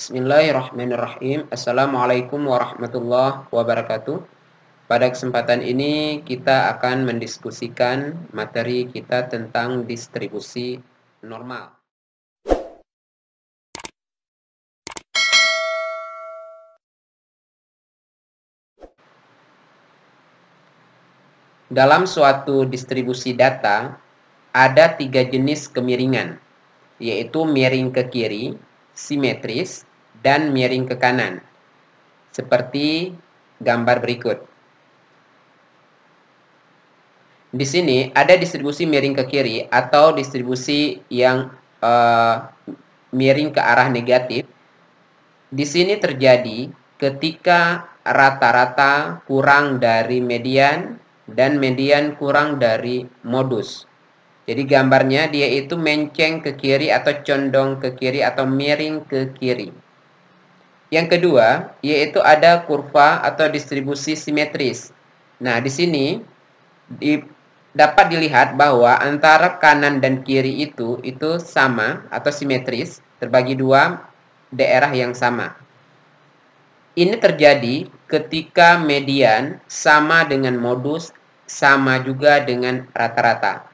Bismillahirrahmanirrahim. Assalamualaikum warahmatullahi wabarakatuh. Pada kesempatan ini kita akan mendiskusikan materi kita tentang distribusi normal. Dalam suatu distribusi data, ada 3 jenis kemiringan, yaitu miring ke kiri, simetris, dan miring ke kanan, seperti gambar berikut. Di sini ada distribusi miring ke kiri atau distribusi yang miring ke arah negatif. Di sini terjadi ketika rata-rata kurang dari median dan median kurang dari modus. Jadi gambarnya dia itu menceng ke kiri atau condong ke kiri atau miring ke kiri. Yang kedua, yaitu ada kurva atau distribusi simetris. Nah, di sini dapat dilihat bahwa antara kanan dan kiri itu sama atau simetris, terbagi dua daerah yang sama. Ini terjadi ketika median sama dengan modus, sama juga dengan rata-rata.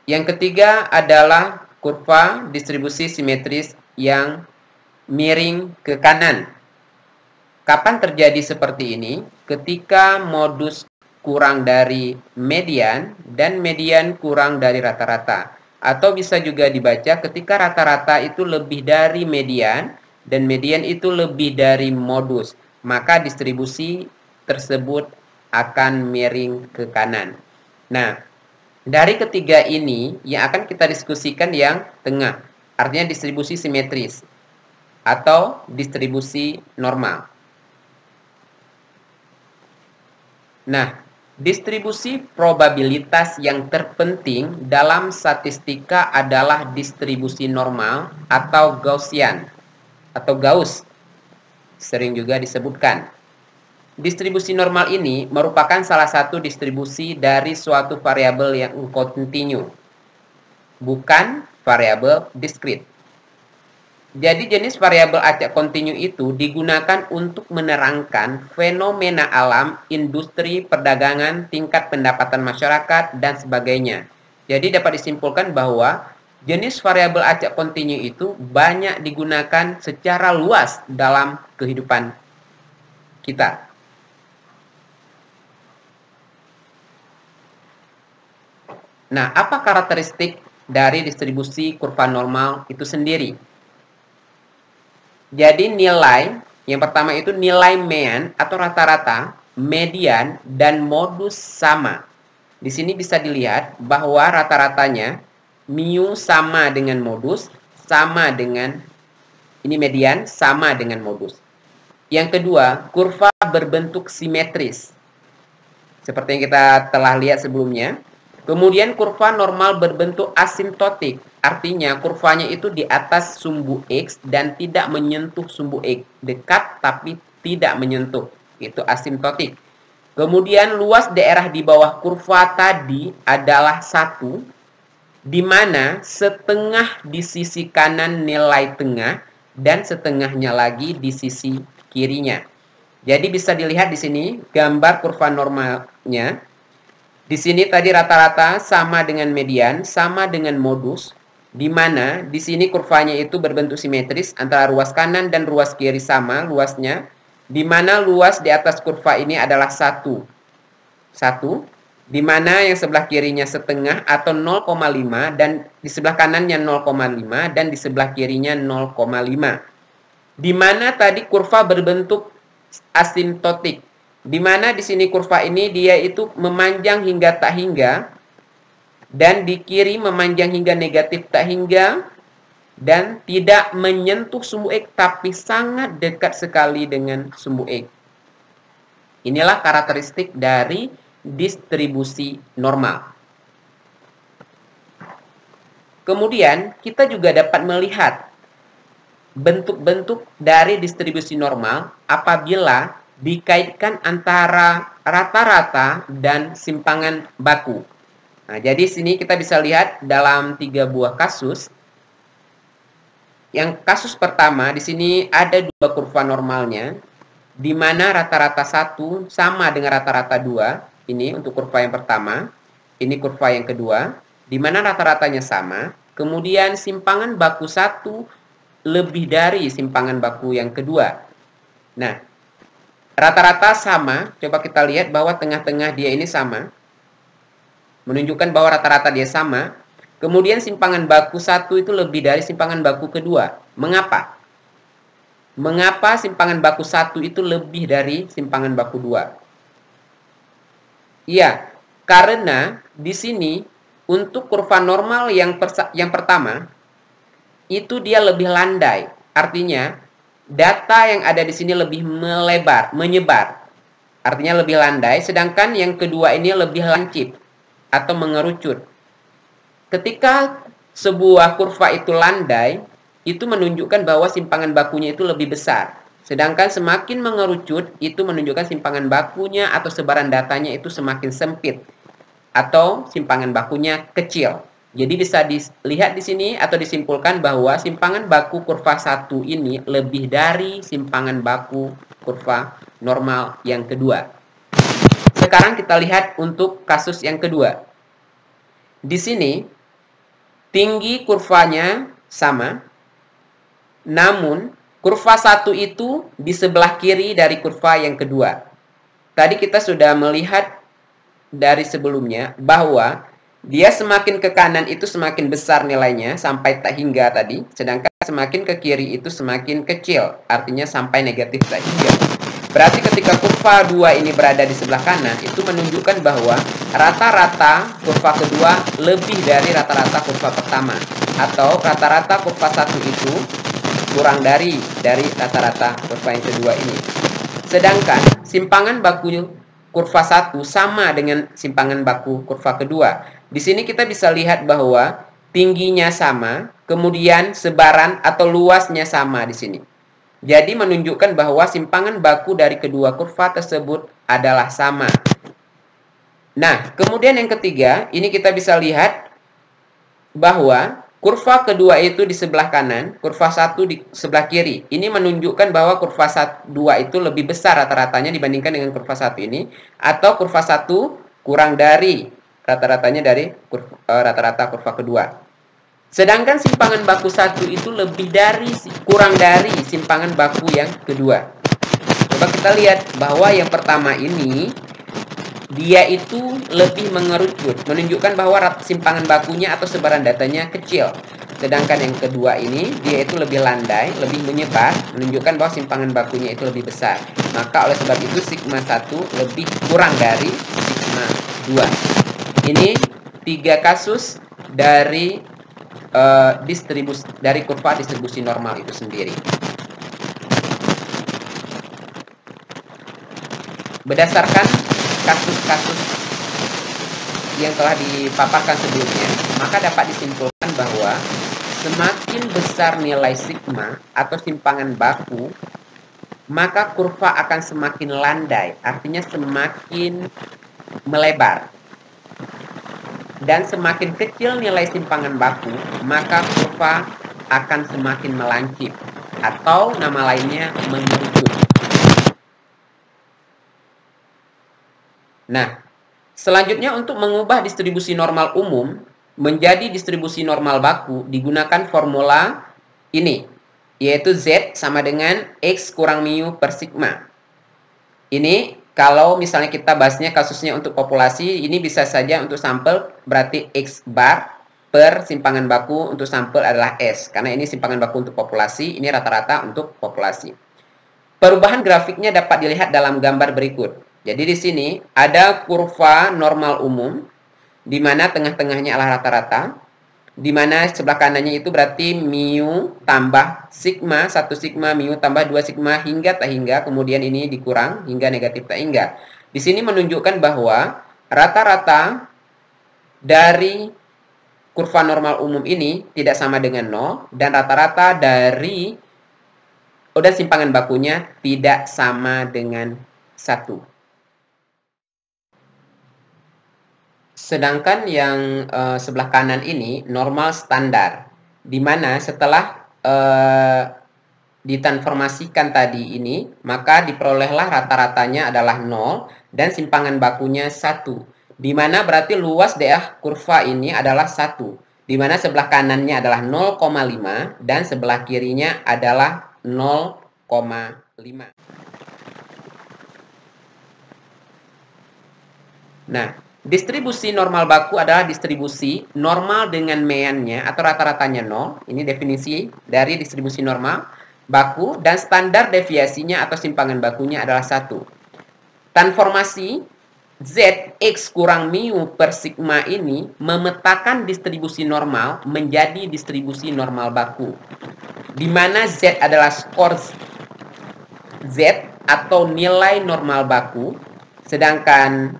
Yang ketiga adalah kurva distribusi simetris yang miring ke kanan. Kapan terjadi seperti ini? Ketika modus kurang dari median dan median kurang dari rata-rata. Atau bisa juga dibaca ketika rata-rata itu lebih dari median dan median itu lebih dari modus. Maka distribusi tersebut akan miring ke kanan. Nah, dari ketiga ini yang akan kita diskusikan yang tengah. Artinya distribusi simetris atau distribusi normal. Nah, distribusi probabilitas yang terpenting dalam statistika adalah distribusi normal atau Gaussian atau Gauss, sering juga disebutkan. Distribusi normal ini merupakan salah satu distribusi dari suatu variabel yang kontinu, bukan variabel diskrit. Jadi jenis variabel acak kontinu itu digunakan untuk menerangkan fenomena alam, industri, perdagangan, tingkat pendapatan masyarakat, dan sebagainya. Jadi dapat disimpulkan bahwa jenis variabel acak kontinu itu banyak digunakan secara luas dalam kehidupan kita. Nah, apa karakteristik dari distribusi kurva normal itu sendiri? Jadi nilai, yang pertama itu nilai mean atau rata-rata, median, dan modus sama. Di sini bisa dilihat bahwa rata-ratanya mu sama dengan modus, sama dengan ini median, sama dengan modus. Yang kedua, kurva berbentuk simetris. Seperti yang kita telah lihat sebelumnya. Kemudian kurva normal berbentuk asimptotik. Artinya kurvanya itu di atas sumbu X dan tidak menyentuh sumbu X. Dekat tapi tidak menyentuh. Itu asimptotik. Kemudian luas daerah di bawah kurva tadi adalah 1, di mana setengah di sisi kanan nilai tengah dan setengahnya lagi di sisi kirinya. Jadi bisa dilihat di sini gambar kurva normalnya. Di sini tadi rata-rata sama dengan median, sama dengan modus, di mana di sini kurvanya itu berbentuk simetris antara ruas kanan dan ruas kiri sama luasnya, di mana luas di atas kurva ini adalah 1, di mana yang sebelah kirinya setengah atau 0,5 dan di sebelah kanannya 0,5 dan di sebelah kirinya 0,5. Di mana tadi kurva berbentuk asimptotik. Di mana di sini kurva ini dia itu memanjang hingga tak hingga dan di kiri memanjang hingga negatif tak hingga dan tidak menyentuh sumbu X tapi sangat dekat sekali dengan sumbu X. Inilah karakteristik dari distribusi normal. Kemudian kita juga dapat melihat bentuk-bentuk dari distribusi normal apabila dikaitkan antara rata-rata dan simpangan baku. Nah, jadi sini kita bisa lihat dalam 3 buah kasus. Yang kasus pertama di sini ada dua kurva normalnya, di mana rata-rata 1 sama dengan rata-rata 2. Ini untuk kurva yang pertama, ini kurva yang kedua, di mana rata-ratanya sama. Kemudian simpangan baku 1 lebih dari simpangan baku yang kedua. Nah, rata-rata sama, coba kita lihat bahwa tengah-tengah dia ini sama, menunjukkan bahwa rata-rata dia sama. Kemudian simpangan baku 1 itu lebih dari simpangan baku kedua. Mengapa? Mengapa simpangan baku 1 itu lebih dari simpangan baku 2? Iya, karena di sini untuk kurva normal yang pertama itu dia lebih landai. Artinya data yang ada di sini lebih menyebar. Artinya lebih landai, sedangkan yang kedua ini lebih lancip atau mengerucut. Ketika sebuah kurva itu landai, itu menunjukkan bahwa simpangan bakunya itu lebih besar. Sedangkan semakin mengerucut, itu menunjukkan simpangan bakunya atau sebaran datanya itu semakin sempit. Atau simpangan bakunya kecil. Jadi bisa dilihat di sini atau disimpulkan bahwa simpangan baku kurva 1 ini lebih dari simpangan baku kurva normal yang kedua. Sekarang kita lihat untuk kasus yang kedua. Di sini tinggi kurvanya sama, namun kurva 1 itu di sebelah kiri dari kurva yang kedua. Tadi kita sudah melihat dari sebelumnya bahwa dia semakin ke kanan itu semakin besar nilainya sampai tak hingga tadi, sedangkan semakin ke kiri itu semakin kecil, artinya sampai negatif tak hingga. Berarti ketika kurva 2 ini berada di sebelah kanan, itu menunjukkan bahwa rata-rata kurva kedua lebih dari rata-rata kurva pertama, atau rata-rata kurva 1 itu kurang dari rata-rata kurva yang kedua ini. Sedangkan simpangan baku kurva 1 sama dengan simpangan baku kurva kedua. Di sini kita bisa lihat bahwa tingginya sama, kemudian sebaran atau luasnya sama di sini. Jadi menunjukkan bahwa simpangan baku dari kedua kurva tersebut adalah sama. Nah, kemudian yang ketiga, ini kita bisa lihat bahwa kurva kedua itu di sebelah kanan, kurva 1 di sebelah kiri. Ini menunjukkan bahwa kurva 2 itu lebih besar rata-ratanya dibandingkan dengan kurva 1 ini. Atau kurva 1 kurang dari rata-ratanya dari rata-rata kurva kedua. Sedangkan simpangan baku 1 itu kurang dari simpangan baku yang kedua. Coba kita lihat bahwa yang pertama ini dia itu lebih mengerucut, menunjukkan bahwa simpangan bakunya atau sebaran datanya kecil. Sedangkan yang kedua ini dia itu lebih landai, lebih menyebar, menunjukkan bahwa simpangan bakunya itu lebih besar. Maka oleh sebab itu sigma 1 lebih kurang dari sigma 2. Ini 3 kasus dari kurva distribusi normal itu sendiri. Berdasarkan kasus-kasus yang telah dipaparkan sebelumnya, maka dapat disimpulkan bahwa semakin besar nilai sigma atau simpangan baku, maka kurva akan semakin landai, artinya semakin melebar. Dan semakin kecil nilai simpangan baku, maka kurva akan semakin melancip, atau nama lainnya mengerucut. Nah, selanjutnya untuk mengubah distribusi normal umum menjadi distribusi normal baku digunakan formula ini, yaitu Z sama dengan X kurang mu per sigma. Ini kalau misalnya kita bahasnya kasusnya untuk populasi, ini bisa saja untuk sampel berarti X bar per simpangan baku untuk sampel adalah S. Karena ini simpangan baku untuk populasi, ini rata-rata untuk populasi. Perubahan grafiknya dapat dilihat dalam gambar berikut. Jadi di sini ada kurva normal umum, di mana tengah-tengahnya adalah rata-rata, di mana sebelah kanannya itu berarti mu tambah sigma, 1 sigma, mu tambah 2 sigma, hingga tak hingga, kemudian ini dikurang hingga negatif tak hingga. Di sini menunjukkan bahwa rata-rata dari kurva normal umum ini tidak sama dengan 0, dan rata-rata dari simpangan bakunya tidak sama dengan 1. Sedangkan yang sebelah kanan ini normal standar, di mana setelah ditransformasikan tadi ini, maka diperolehlah rata-ratanya adalah 0 dan simpangan bakunya 1. Di mana berarti luas daerah kurva ini adalah 1. Di mana sebelah kanannya adalah 0,5 dan sebelah kirinya adalah 0,5. Nah, distribusi normal baku adalah distribusi normal dengan meannya atau rata-ratanya 0. Ini definisi dari distribusi normal baku dan standar deviasinya atau simpangan bakunya adalah 1. Transformasi Z X kurang mu per sigma ini memetakan distribusi normal menjadi distribusi normal baku. Di mana Z adalah skor Z atau nilai normal baku, sedangkan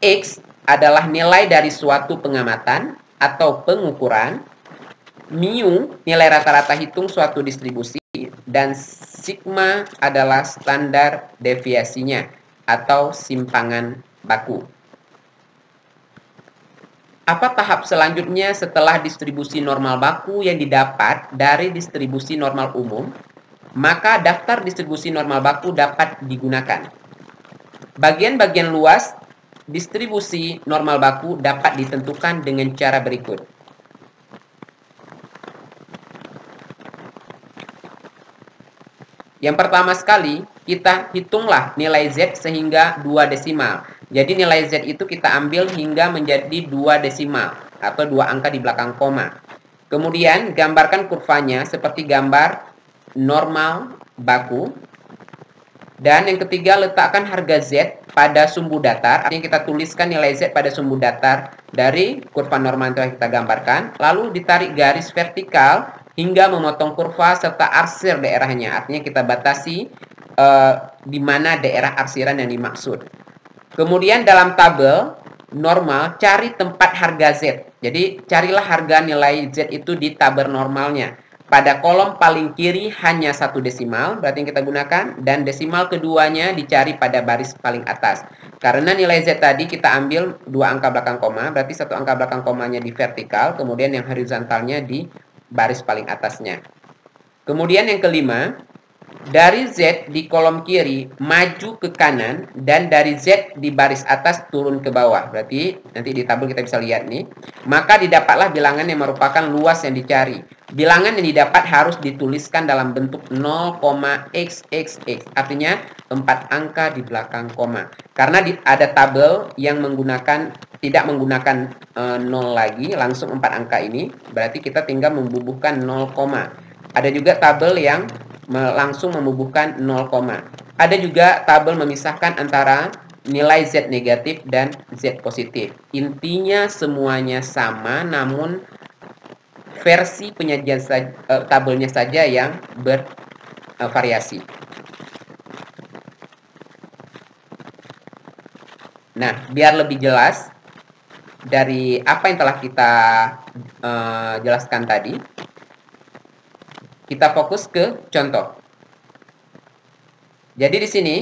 X adalah nilai dari suatu pengamatan atau pengukuran, mu nilai rata-rata hitung suatu distribusi, dan sigma adalah standar deviasinya atau simpangan baku. Apa tahap selanjutnya setelah distribusi normal baku yang didapat dari distribusi normal umum? Maka daftar distribusi normal baku dapat digunakan. Bagian-bagian luas distribusi normal baku dapat ditentukan dengan cara berikut. Yang pertama sekali, kita hitunglah nilai Z sehingga 2 desimal. Jadi nilai Z itu kita ambil hingga menjadi 2 desimal atau 2 angka di belakang koma. Kemudian gambarkan kurvanya seperti gambar normal baku. Dan yang ketiga, letakkan harga Z pada sumbu datar. Artinya kita tuliskan nilai Z pada sumbu datar dari kurva normal yang telah kita gambarkan. Lalu ditarik garis vertikal hingga memotong kurva serta arsir daerahnya. Artinya kita batasi di mana daerah arsiran yang dimaksud. Kemudian dalam tabel normal, cari tempat harga Z. Jadi carilah harga nilai Z itu di tabel normalnya. Pada kolom paling kiri hanya 1 desimal, berarti yang kita gunakan, dan desimal keduanya dicari pada baris paling atas. Karena nilai Z tadi kita ambil 2 angka belakang koma, berarti 1 angka belakang komanya di vertikal, kemudian yang horizontalnya di baris paling atasnya. Kemudian yang kelima, dari Z di kolom kiri maju ke kanan dan dari Z di baris atas turun ke bawah. Berarti nanti di tabel kita bisa lihat nih. Maka didapatlah bilangan yang merupakan luas yang dicari. Bilangan yang didapat harus dituliskan dalam bentuk 0,xxx. Artinya 4 angka di belakang koma. Karena ada tabel yang tidak menggunakan 0 lagi, langsung 4 angka ini. Berarti kita tinggal membubuhkan 0, ada juga tabel yang langsung membubuhkan 0, ada juga tabel memisahkan antara nilai Z negatif dan Z positif. Intinya semuanya sama, namun versi penyajian tabelnya saja yang bervariasi. Nah, biar lebih jelas dari apa yang telah kita jelaskan tadi, kita fokus ke contoh. Jadi di sini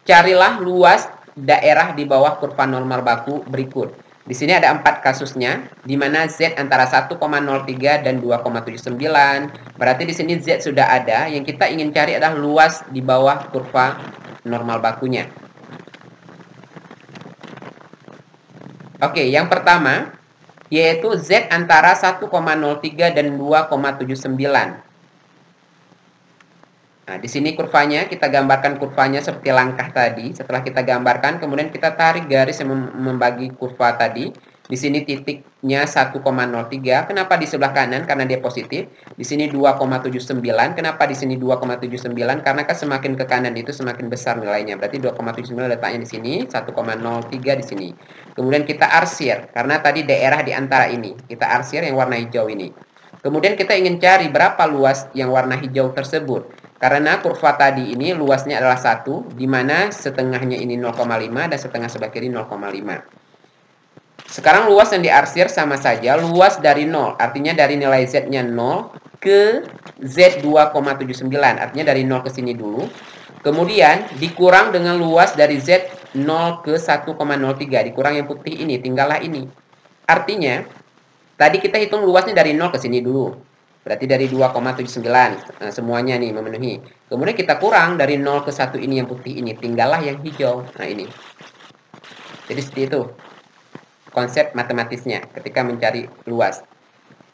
carilah luas daerah di bawah kurva normal baku berikut. Di sini ada 4 kasusnya, di mana Z antara 1,03 dan 2,79. Berarti di sini Z sudah ada. Yang kita ingin cari adalah luas di bawah kurva normal bakunya. Oke, yang pertama yaitu Z antara 1,03 dan 2,79. Nah, di sini kurvanya, kita gambarkan kurvanya seperti langkah tadi. Setelah kita gambarkan, kemudian kita tarik garis yang membagi kurva tadi. Di sini titiknya 1,03. Kenapa di sebelah kanan? Karena dia positif. Di sini 2,79. Kenapa di sini 2,79? Karena kan semakin ke kanan itu semakin besar nilainya. Berarti 2,79 letaknya di sini, 1,03 di sini. Kemudian kita arsir, karena tadi daerah di antara ini. Kita arsir yang warna hijau ini. Kemudian kita ingin cari berapa luas yang warna hijau tersebut. Karena kurva tadi ini luasnya adalah 1, di mana setengahnya ini 0,5 dan setengah sebelah kiri 0,5. Sekarang luas yang diarsir sama saja, luas dari 0, artinya dari nilai Z-nya 0 ke Z 2,79, artinya dari 0 ke sini dulu. Kemudian dikurang dengan luas dari Z 0 ke 1,03, dikurang yang putih ini, tinggallah ini. Artinya, tadi kita hitung luasnya dari 0 ke sini dulu. Berarti dari 2,79 semuanya nih memenuhi. Kemudian kita kurang dari 0 ke 1 ini yang putih ini, tinggallah yang hijau. Nah ini. Jadi seperti itu konsep matematisnya ketika mencari luas.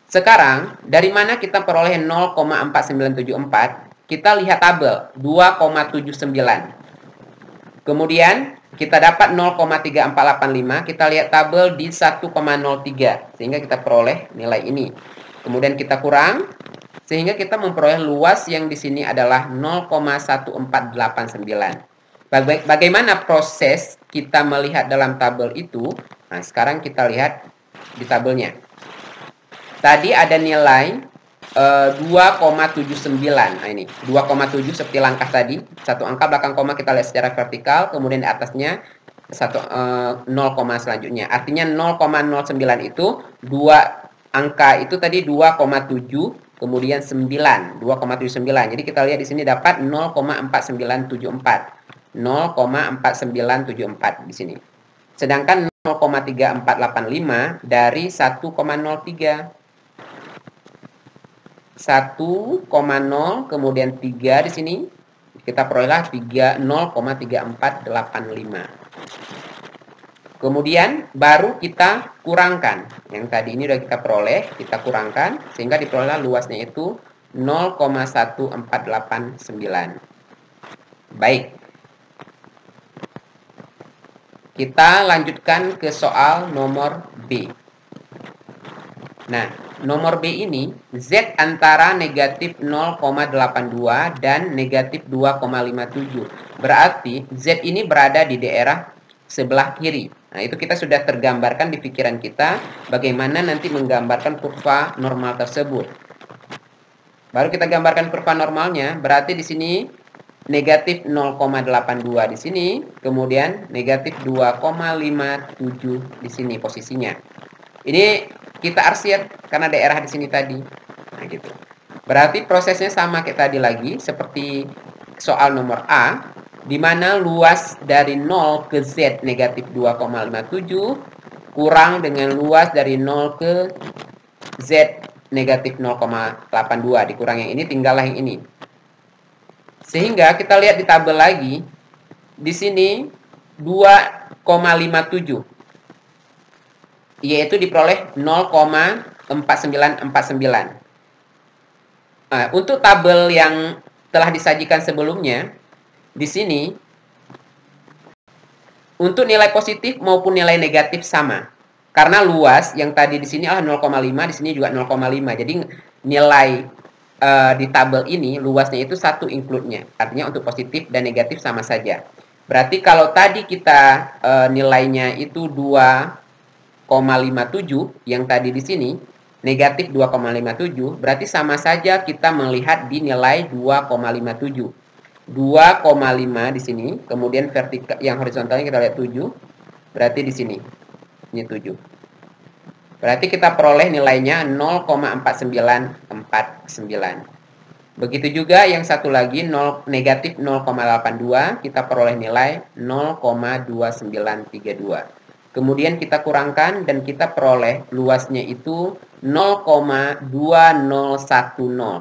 Sekarang, dari mana kita peroleh 0,4974? Kita lihat tabel 2,79. Kemudian kita dapat 0,3485, kita lihat tabel di 1,03 sehingga kita peroleh nilai ini. Kemudian kita kurang sehingga kita memperoleh luas yang di sini adalah 0,1489. Bagaimana proses kita melihat dalam tabel itu? Nah, sekarang kita lihat di tabelnya. Tadi ada nilai 2,79. Nah ini 2,7 seperti langkah tadi, satu angka belakang koma kita lihat secara vertikal, kemudian di atasnya 0, selanjutnya. Artinya 0,09 itu dua angka itu tadi 2,7 kemudian 9, 2,79. Jadi kita lihat di sini dapat 0,4974. 0,4974 di sini. Sedangkan 0,3485 dari 1,03. 1,0 kemudian 3 di sini kita peroleh 0,3485. Kemudian baru kita kurangkan. Yang tadi ini sudah kita peroleh, kita kurangkan sehingga diperoleh luasnya itu 0,1489. Baik. Kita lanjutkan ke soal nomor B. Nah, nomor B ini, Z antara negatif 0,82 dan negatif 2,57. Berarti Z ini berada di daerah sebelah kiri. Nah, itu kita sudah tergambarkan di pikiran kita bagaimana nanti menggambarkan kurva normal tersebut. Baru kita gambarkan kurva normalnya, berarti di sini negatif 0,82 di sini, kemudian negatif 2,57 di sini posisinya. Ini kita arsir karena daerah di sini tadi. Nah, gitu. Berarti prosesnya sama kayak tadi lagi seperti soal nomor A, di mana luas dari 0 ke Z negatif 2,57 kurang dengan luas dari 0 ke Z negatif 0,82. Dikurang yang ini, tinggallah yang ini. Sehingga kita lihat di tabel lagi, di sini 2,57. Yaitu diperoleh 0,4949. Nah, untuk tabel yang telah disajikan sebelumnya, di sini untuk nilai positif maupun nilai negatif sama. Karena luas yang tadi di sini adalah 0,5, di sini juga 0,5. Jadi nilai di tabel ini luasnya itu satu include-nya. Artinya untuk positif dan negatif sama saja. Berarti kalau tadi kita nilainya itu 2,57 yang tadi di sini negatif 2,57, berarti sama saja kita melihat di nilai 2,57. 2,5 di sini, kemudian vertikal yang horizontalnya kita lihat 7, berarti di sini. Ini 7. Berarti kita peroleh nilainya 0,4949. Begitu juga yang satu lagi negatif 0,82, kita peroleh nilai 0,2932. Kemudian kita kurangkan dan kita peroleh luasnya itu 0,2010.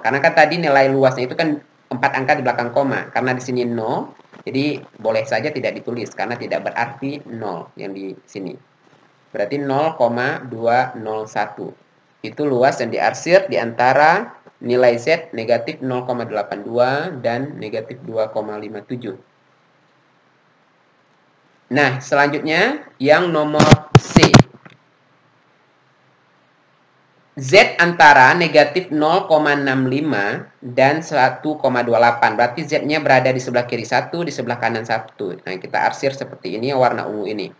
Karena kan tadi nilai luasnya itu kan 4 angka di belakang koma. Karena di sini 0, jadi boleh saja tidak ditulis karena tidak berarti 0 yang di sini. Berarti 0,201. Itu luas yang diarsir di antara nilai Z negatif 0,82 dan negatif 2,57. Nah, selanjutnya yang nomor C. Z antara negatif 0,65 dan 1,28. Berarti Z-nya berada di sebelah kiri 1, di sebelah kanan 1. Nah, kita arsir seperti ini, warna ungu ini.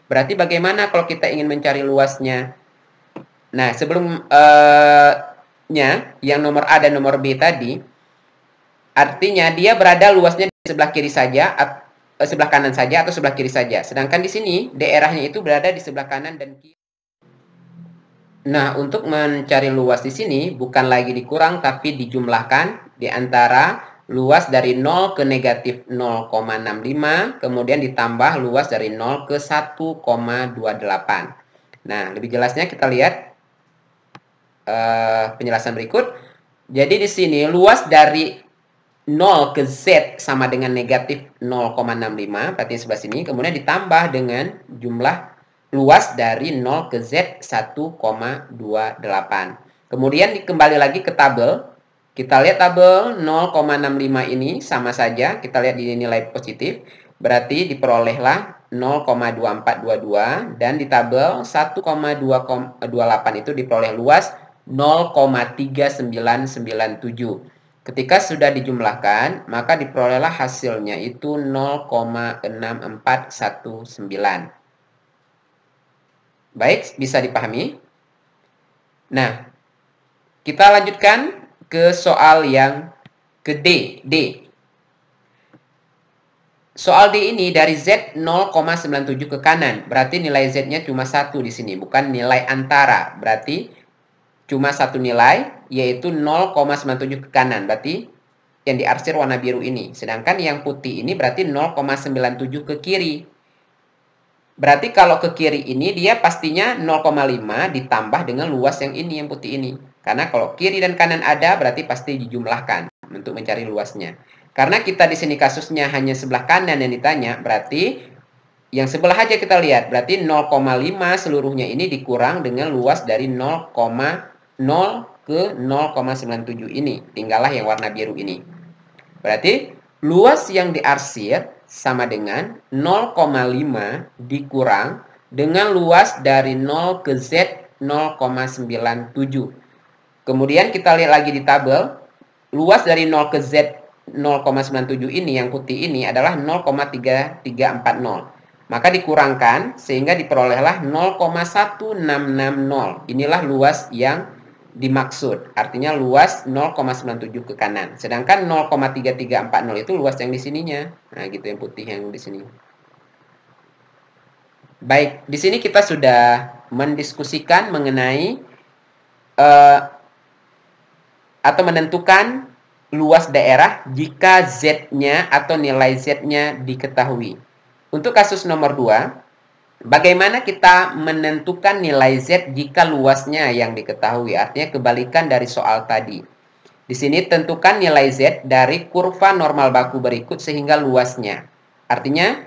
Berarti bagaimana kalau kita ingin mencari luasnya? Nah, sebelum yang nomor A dan nomor B tadi, artinya dia berada luasnya di sebelah kiri saja, sebelah kanan saja atau sebelah kiri saja. Sedangkan di sini daerahnya itu berada di sebelah kanan dan kiri. Nah, untuk mencari luas di sini bukan lagi dikurang tapi dijumlahkan di antara luas dari 0 ke negatif 0,65 kemudian ditambah luas dari 0 ke 1,28. Nah, lebih jelasnya kita lihat penjelasan berikut. Jadi di sini luas dari 0 ke Z sama dengan negatif 0,65, berarti sebelah sini. Kemudian ditambah dengan jumlah luas dari 0 ke Z 1,28. Kemudian kembali lagi ke tabel. Kita lihat tabel 0,65 ini sama saja. Kita lihat di nilai positif. Berarti diperolehlah 0,2422. Dan di tabel 1,228 itu diperoleh luas 0,3997. Ketika sudah dijumlahkan, maka diperolehlah hasilnya itu 0,6419. Baik, bisa dipahami? Nah, kita lanjutkan ke soal yang ke D. Soal D ini dari Z 0,97 ke kanan. Berarti nilai Z-nya cuma 1 di sini, bukan nilai antara. Berarti cuma satu nilai, yaitu 0,97 ke kanan. Berarti yang diarsir warna biru ini. Sedangkan yang putih ini berarti 0,97 ke kiri. Berarti kalau ke kiri ini dia pastinya 0,5 ditambah dengan luas yang ini, yang putih ini. Karena kalau kiri dan kanan ada, berarti pasti dijumlahkan untuk mencari luasnya. Karena kita di sini kasusnya hanya sebelah kanan yang ditanya, berarti yang sebelah aja kita lihat. Berarti 0,5 seluruhnya ini dikurang dengan luas dari 0,0 ke 0,97 ini. Tinggallah yang warna biru ini. Berarti luas yang diarsir sama dengan 0,5 dikurang dengan luas dari 0 ke Z 0,97. Kemudian kita lihat lagi di tabel. Luas dari 0 ke Z 0,97 ini yang putih ini adalah 0,3340. Maka dikurangkan sehingga diperolehlah 0,1660. Inilah luas yang dimaksud. Artinya luas 0,97 ke kanan. Sedangkan 0,3340 itu luas yang di sininya. Nah, gitu yang putih yang di sini. Baik, di sini kita sudah mendiskusikan mengenai atau menentukan luas daerah jika Z-nya atau nilai Z-nya diketahui. Untuk kasus nomor 2, bagaimana kita menentukan nilai Z jika luasnya yang diketahui? Artinya kebalikan dari soal tadi. Di sini tentukan nilai Z dari kurva normal baku berikut sehingga luasnya. Artinya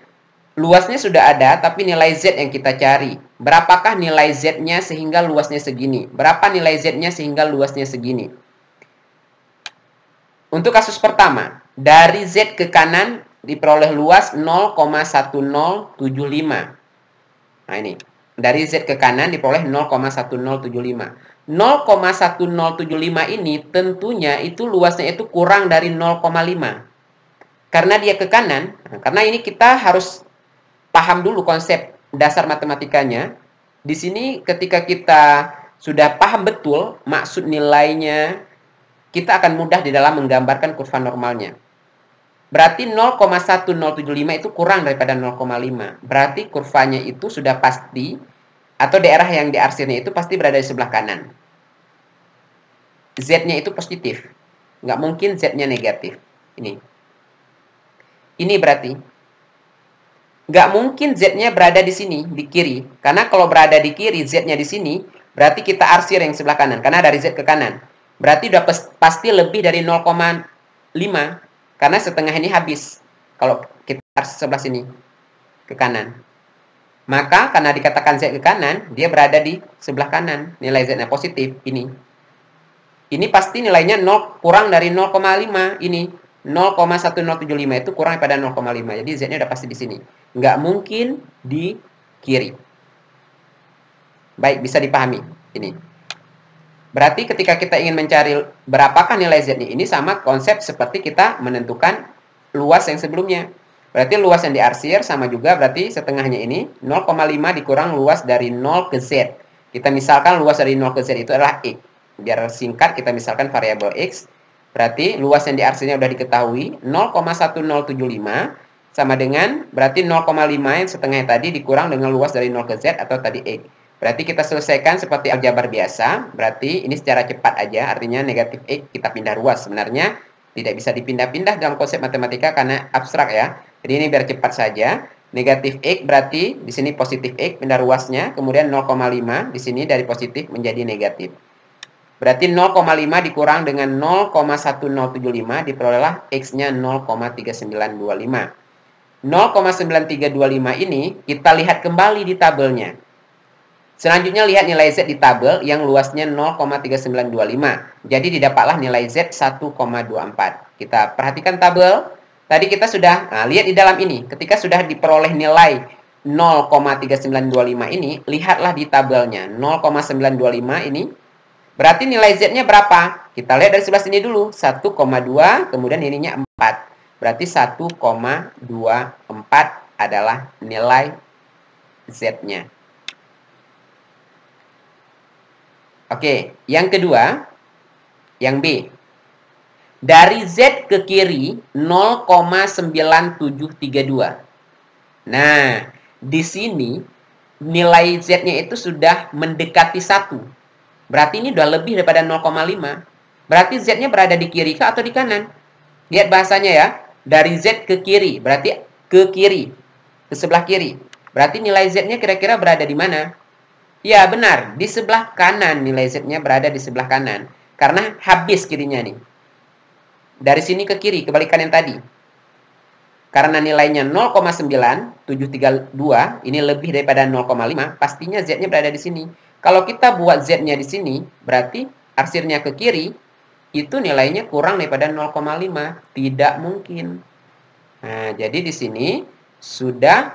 luasnya sudah ada tapi nilai Z yang kita cari. Berapakah nilai Z-nya sehingga luasnya segini? Berapa nilai Z-nya sehingga luasnya segini? Untuk kasus pertama, dari Z ke kanan diperoleh luas 0,1075. Nah ini, dari Z ke kanan diperoleh 0,1075. 0,1075 ini tentunya itu luasnya itu kurang dari 0,5. Karena dia ke kanan, karena ini kita harus paham dulu konsep dasar matematikanya. Di sini ketika kita sudah paham betul maksud nilainya, kita akan mudah di dalam menggambarkan kurva normalnya. Berarti 0,1075 itu kurang daripada 0,5. Berarti kurvanya itu sudah pasti, atau daerah yang diarsirnya itu pasti berada di sebelah kanan. Z-nya itu positif. Nggak mungkin Z-nya negatif. Ini berarti nggak mungkin Z-nya berada di sini, di kiri. Karena kalau berada di kiri, Z-nya di sini, berarti kita arsir yang sebelah kanan. Karena dari Z ke kanan. Berarti udah pasti lebih dari 0,5. Karena setengah ini habis. Kalau kita arsir sebelah sini. Ke kanan. Maka karena dikatakan Z ke kanan, dia berada di sebelah kanan. Nilai Z-nya positif. Ini pasti nilainya 0 kurang dari 0,5. Ini 0,1075 itu kurang daripada 0,5. Jadi Z-nya udah pasti di sini. Nggak mungkin di kiri. Baik, bisa dipahami. Ini. Berarti ketika kita ingin mencari berapakah nilai Z-nya, ini sama konsep seperti kita menentukan luas yang sebelumnya. Berarti luas yang diarsir sama juga berarti setengahnya ini 0,5 dikurang luas dari 0 ke Z. Kita misalkan luas dari 0 ke Z itu adalah X. Biar singkat kita misalkan variabel X. Berarti luas yang diarsirnya sudah diketahui 0,1075 sama dengan berarti 0,5 yang setengahnya tadi dikurang dengan luas dari 0 ke Z atau tadi X. Berarti kita selesaikan seperti aljabar biasa. Berarti ini secara cepat aja. Artinya negatif X kita pindah ruas. Sebenarnya tidak bisa dipindah-pindah dalam konsep matematika karena abstrak ya. Jadi ini biar cepat saja. Negatif X berarti di sini positif X pindah ruasnya. Kemudian 0,5 di sini dari positif menjadi negatif. Berarti 0,5 dikurang dengan 0,1075 diperolehlah X-nya 0,3925. 0,9325 ini kita lihat kembali di tabelnya. Selanjutnya lihat nilai Z di tabel yang luasnya 0,3925. Jadi didapatlah nilai Z 1,24. Kita perhatikan tabel. Tadi kita sudah lihat di dalam ini. Ketika sudah diperoleh nilai 0,3925 ini, lihatlah di tabelnya. 0,925 ini. Berarti nilai Z-nya berapa? Kita lihat dari sebelah sini dulu. 1,2, kemudian ininya 4. Berarti 1,24 adalah nilai Z-nya. Oke, yang kedua, yang B. Dari Z ke kiri 0,9732. Nah, di sini nilai Z-nya itu sudah mendekati 1. Berarti ini sudah lebih daripada 0,5. Berarti Z-nya berada di kiri kah atau di kanan? Lihat bahasanya ya. Dari Z ke kiri, berarti ke kiri, ke sebelah kiri. Berarti nilai Z-nya kira-kira berada di mana? Ya, benar. Di sebelah kanan nilai Z-nya berada di sebelah kanan. Karena habis kirinya nih. Dari sini ke kiri, kebalikan yang tadi. Karena nilainya 0,9732, ini lebih daripada 0,5, pastinya Z-nya berada di sini. Kalau kita buat Z-nya di sini, berarti arsirnya ke kiri, itu nilainya kurang daripada 0,5. Tidak mungkin. Nah, jadi di sini sudah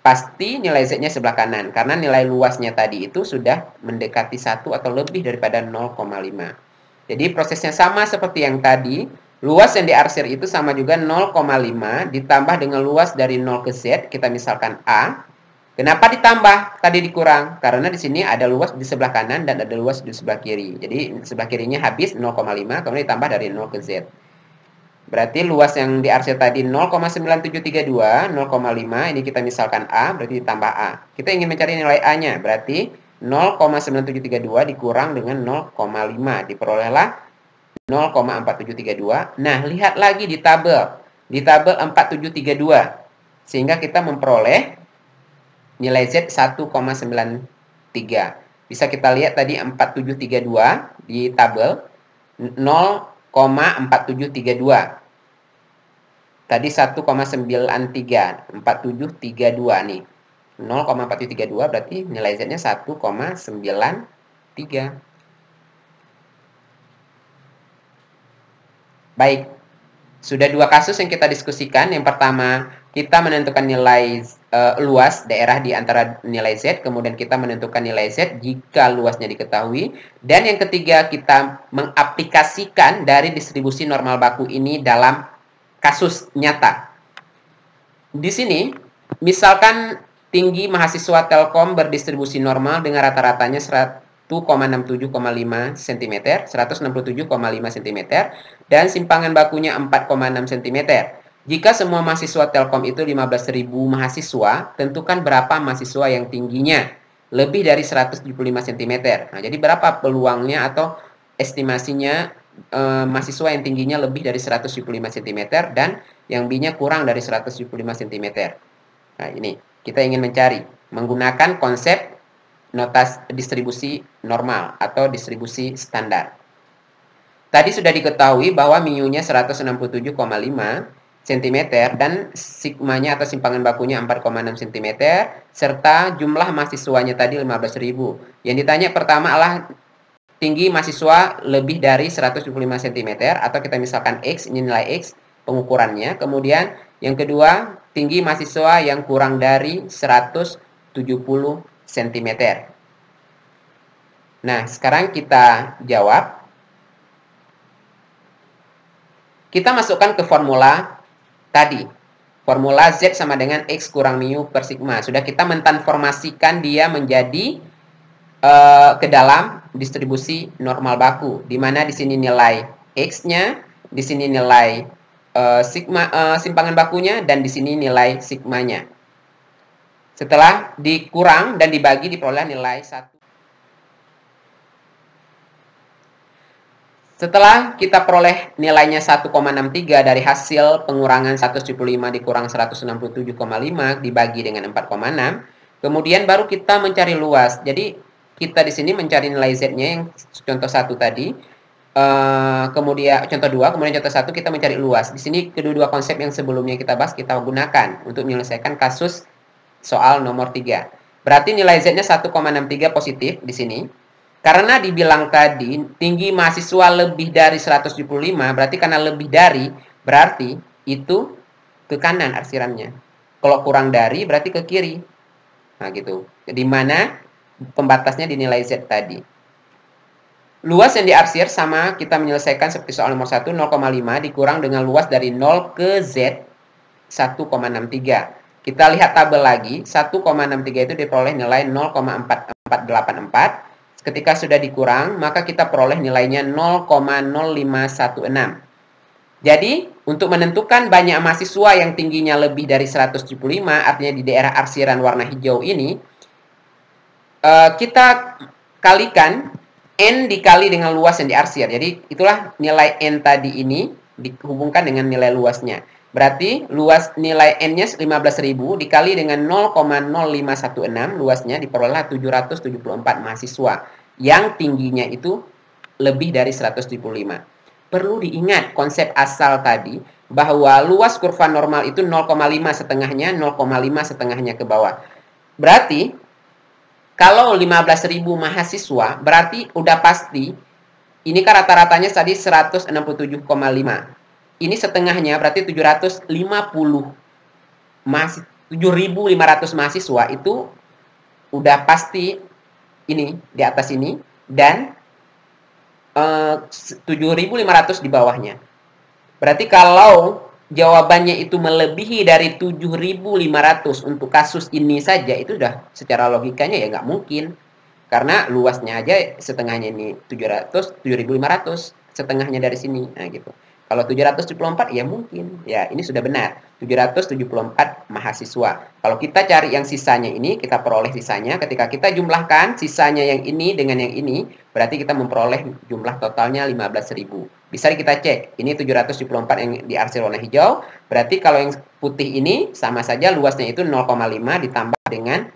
pasti nilai Z-nya sebelah kanan. Karena nilai luasnya tadi itu sudah mendekati 1 atau lebih daripada 0,5. Jadi prosesnya sama seperti yang tadi. Luas yang diarsir itu sama juga 0,5 ditambah dengan luas dari 0 ke Z. Kita misalkan A. Kenapa ditambah? Tadi dikurang. Karena di sini ada luas di sebelah kanan dan ada luas di sebelah kiri. Jadi sebelah kirinya habis 0,5. Kemudian ditambah dari 0 ke Z. Berarti luas yang diarsir tadi 0,9732, 0,5, ini kita misalkan A, berarti ditambah A. Kita ingin mencari nilai A-nya, berarti 0,9732 dikurang dengan 0,5. Diperolehlah 0,4732. Nah, lihat lagi di tabel. Di tabel 4732. Sehingga kita memperoleh nilai Z 1,93. Bisa kita lihat tadi 4732 di tabel 0,4732. Tadi 1,93. 4732 nih. 0,4732 berarti nilai Z-nya 1,93. Baik. Sudah dua kasus yang kita diskusikan. Yang pertama, kita menentukan nilai luas daerah di antara nilai Z. Kemudian kita menentukan nilai Z jika luasnya diketahui. Dan yang ketiga, kita mengaplikasikan dari distribusi normal baku ini dalam kasus nyata. Di sini, misalkan tinggi mahasiswa Telkom berdistribusi normal dengan rata-ratanya 1,67,5 cm, 167,5 cm, dan simpangan bakunya 4,6 cm. Jika semua mahasiswa Telkom itu 15.000 mahasiswa, tentukan berapa mahasiswa yang tingginya lebih dari 175 cm. Nah, jadi berapa peluangnya atau estimasinya mahasiswa yang tingginya lebih dari 175 cm dan yang B-nya kurang dari 175 cm. Nah, ini kita ingin mencari menggunakan konsep notasi distribusi normal atau distribusi standar. Tadi sudah diketahui bahwa mu-nya 167,5 cm dan sigmanya atau simpangan bakunya 4,6 cm serta jumlah mahasiswanya tadi 15.000. Yang ditanya pertama adalah tinggi mahasiswa lebih dari 175 cm atau kita misalkan X, ini nilai X pengukurannya. Kemudian yang kedua, tinggi mahasiswa yang kurang dari 170 cm. Nah, sekarang kita jawab. Kita masukkan ke formula tadi. Formula Z sama dengan X kurang mu per sigma. Sudah kita mentransformasikan dia menjadi ke dalam distribusi normal baku, di mana di sini nilai X-nya, di sini nilai simpangan bakunya, dan di sini nilai sigmanya. Setelah dikurang dan dibagi diperoleh nilai 1. Setelah kita peroleh nilainya 1,63 dari hasil pengurangan 175 dikurang 167,5 dibagi dengan 4,6, kemudian baru kita mencari luas. Jadi kita di sini mencari nilai Z-nya yang contoh 1 tadi. Kemudian contoh 2, kemudian contoh 1 kita mencari luas. Di sini kedua-dua konsep yang sebelumnya kita bahas kita gunakan untuk menyelesaikan kasus soal nomor 3. Berarti nilai Z-nya 1,63 positif di sini. Karena dibilang tadi tinggi mahasiswa lebih dari 175, berarti karena lebih dari, berarti itu ke kanan arsirannya. Kalau kurang dari, berarti ke kiri. Nah, gitu. Di mana pembatasnya di nilai Z tadi. Luas yang diarsir sama kita menyelesaikan seperti soal nomor 1, 0,5 dikurang dengan luas dari 0 ke Z 1,63. Kita lihat tabel lagi, 1,63 itu diperoleh nilai 0,4484. Ketika sudah dikurang, maka kita peroleh nilainya 0,0516. Jadi, untuk menentukan banyak mahasiswa yang tingginya lebih dari 175, artinya di daerah arsiran warna hijau ini, kita kalikan N dikali dengan luas yang diarsir. Jadi, itulah nilai N tadi ini dihubungkan dengan nilai luasnya. Berarti luas nilai N-nya 15.000 dikali dengan 0,0516 luasnya diperoleh 774 mahasiswa yang tingginya itu lebih dari 175. Perlu diingat konsep asal tadi bahwa luas kurva normal itu 0,5 setengahnya, 0,5 setengahnya ke bawah. Berarti kalau 15.000 mahasiswa berarti udah pasti ini kan rata-ratanya tadi 167,5. Ini setengahnya berarti 750 7.500 mahasiswa itu udah pasti ini di atas ini dan 7.500 di bawahnya. Berarti kalau jawabannya itu melebihi dari 7.500 untuk kasus ini saja, itu udah secara logikanya ya nggak mungkin. Karena luasnya aja setengahnya ini 700, 7.500, setengahnya dari sini. Nah gitu. Kalau 774 ya mungkin. Ya ini sudah benar. 774 mahasiswa. Kalau kita cari yang sisanya ini, kita peroleh sisanya. Ketika kita jumlahkan sisanya yang ini dengan yang ini, berarti kita memperoleh jumlah totalnya 15.000. Bisa kita cek. Ini 774 yang diarsir warna hijau. Berarti kalau yang putih ini sama saja luasnya itu 0,5 ditambah dengan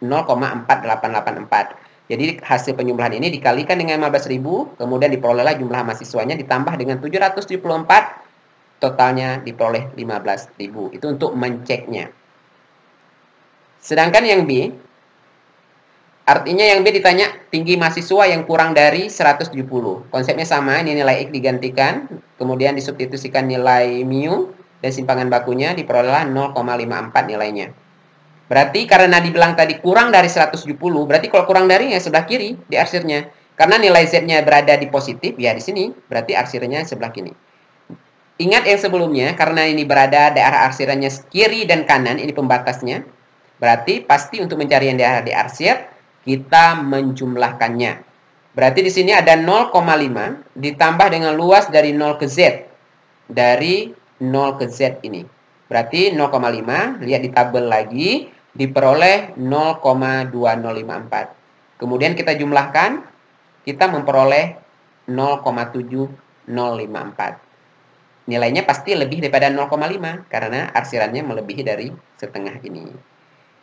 0,4884. Jadi hasil penjumlahan ini dikalikan dengan 15.000, kemudian diperolehlah jumlah mahasiswanya ditambah dengan 774, totalnya diperoleh 15.000. Itu untuk menceknya. Sedangkan yang B, artinya yang B ditanya tinggi mahasiswa yang kurang dari 170. Konsepnya sama, ini nilai X digantikan, kemudian disubstitusikan nilai mu, dan simpangan bakunya diperolehlah 0,54 nilainya. Berarti karena dibilang tadi kurang dari 170, berarti kalau kurang dari ya sebelah kiri di arsirnya. Karena nilai Z-nya berada di positif, ya di sini berarti arsirnya sebelah kiri. Ingat yang sebelumnya, karena ini berada daerah arsirannya kiri dan kanan, ini pembatasnya. Berarti pasti untuk mencari yang daerah di arsir, kita menjumlahkannya. Berarti di sini ada 0,5 ditambah dengan luas dari 0 ke Z. Dari 0 ke Z ini. Berarti 0,5, lihat di tabel lagi, diperoleh 0,2054. Kemudian kita jumlahkan, kita memperoleh 0,7054. Nilainya pasti lebih daripada 0,5 karena arsirannya melebihi dari setengah ini.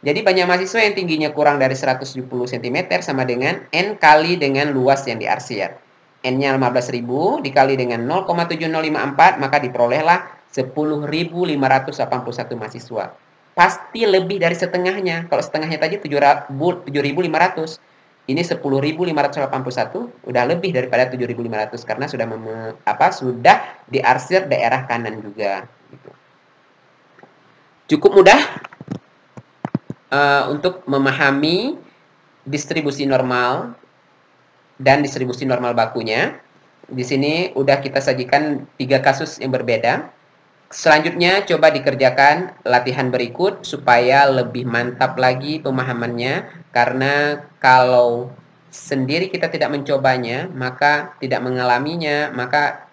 Jadi banyak mahasiswa yang tingginya kurang dari 170 cm sama dengan N kali dengan luas yang diarsir. N-nya 15.000 dikali dengan 0,7054, maka diperolehlah 10.581 mahasiswa. Pasti lebih dari setengahnya. Kalau setengahnya tadi 7.500. Ini 10.581 udah lebih daripada 7.500 karena sudah sudah diarsir daerah kanan juga gitu. Cukup mudah untuk memahami distribusi normal dan distribusi normal bakunya. Di sini udah kita sajikan 3 kasus yang berbeda. Selanjutnya coba dikerjakan latihan berikut supaya lebih mantap lagi pemahamannya, karena kalau sendiri kita tidak mencobanya, maka tidak mengalaminya, maka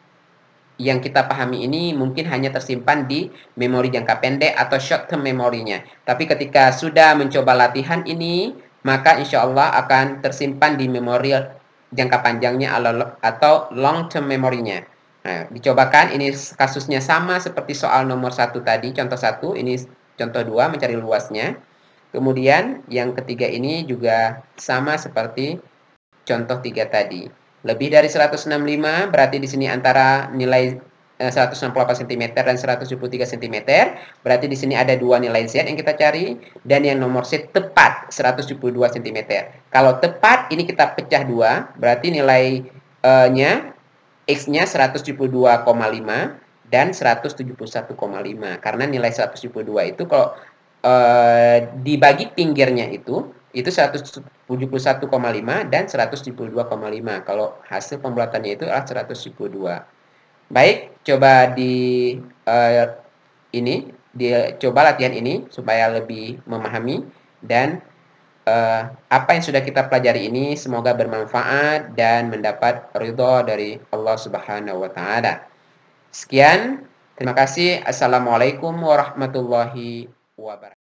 yang kita pahami ini mungkin hanya tersimpan di memori jangka pendek atau short term memorinya. Tapi ketika sudah mencoba latihan ini, maka insya Allah akan tersimpan di memori jangka panjangnya atau long term memorinya. Nah, dicobakan, ini kasusnya sama seperti soal nomor 1 tadi, contoh 1, ini contoh 2, mencari luasnya. Kemudian yang ketiga ini juga sama seperti contoh 3 tadi. Lebih dari 165 berarti di sini antara nilai 168 cm dan 173 cm. Berarti di sini ada dua nilai Z yang kita cari. Dan yang nomor C tepat 172 cm. Kalau tepat ini kita pecah dua. Berarti nilainya X-nya 172,5 dan 171,5. Karena nilai 172 itu kalau dibagi pinggirnya itu 171,5 dan 172,5. Kalau hasil pembulatannya itu adalah 172. Baik, coba coba latihan ini supaya lebih memahami dan apa yang sudah kita pelajari ini semoga bermanfaat dan mendapat ridha dari Allah Subhanahu wa taala. Sekian, terima kasih. Assalamualaikum warahmatullahi wabarakatuh.